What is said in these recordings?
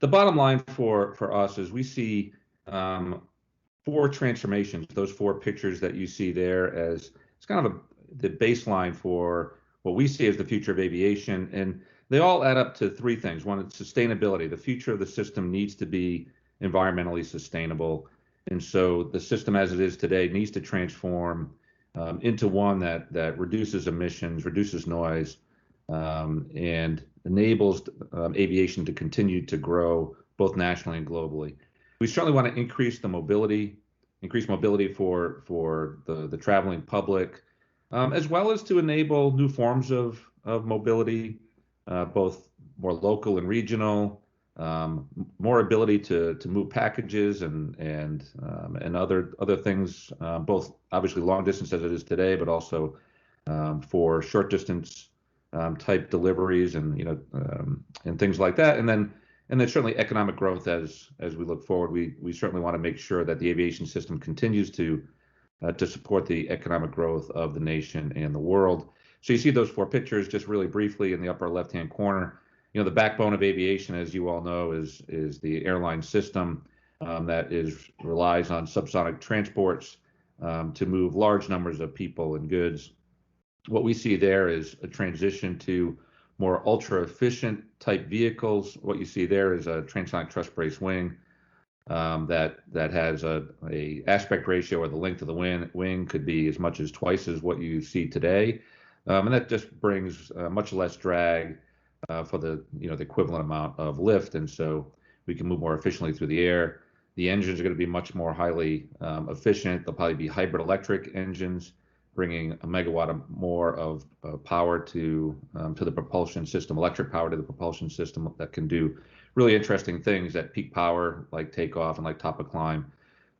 the bottom line for us is we see um, four transformations. Those four pictures that you see there as it's kind of the baseline for what we see as the future of aviation, and they all add up to three things. One is sustainability. The future of the system needs to be environmentally sustainable, and so the system as it is today needs to transform into one that reduces emissions, reduces noise, and enables aviation to continue to grow both nationally and globally. We certainly want to increase mobility for the traveling public, as well as to enable new forms of mobility, both more local and regional, more ability to move packages and other things, both obviously long distance as it is today, but also for short distance type deliveries and things like that. And then certainly economic growth as we look forward. We certainly want to make sure that the aviation system continues to support the economic growth of the nation and the world. So you see those four pictures just really briefly in the upper left-hand corner. The backbone of aviation, as you all know, is the airline system that relies on subsonic transports to move large numbers of people and goods. What we see there is a transition to more ultra efficient type vehicles. What you see there is a transonic truss brace wing that has a aspect ratio, or the length of the wing could be as much as twice as what you see today, and that just brings much less drag for the equivalent amount of lift, and so we can move more efficiently through the air. The engines are going to be much more highly efficient. They'll probably be hybrid electric engines, bringing a megawatt more of power to the propulsion system, electric power to the propulsion system that can do really interesting things at peak power, like takeoff and like top of climb,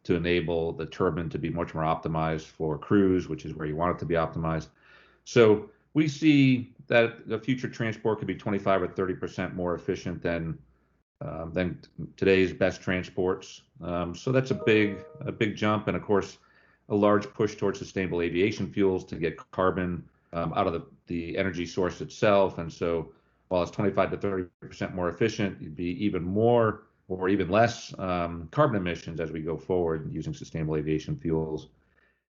to enable the turbine to be much more optimized for cruise, which is where you want it to be optimized. So we see that the future transport could be 25 or 30% more efficient than today's best transports. So that's a big jump, and of course, a large push towards sustainable aviation fuels to get carbon out of the energy source itself. And so while it's 25 to 30% more efficient, it'd be even more or even less carbon emissions as we go forward using sustainable aviation fuels.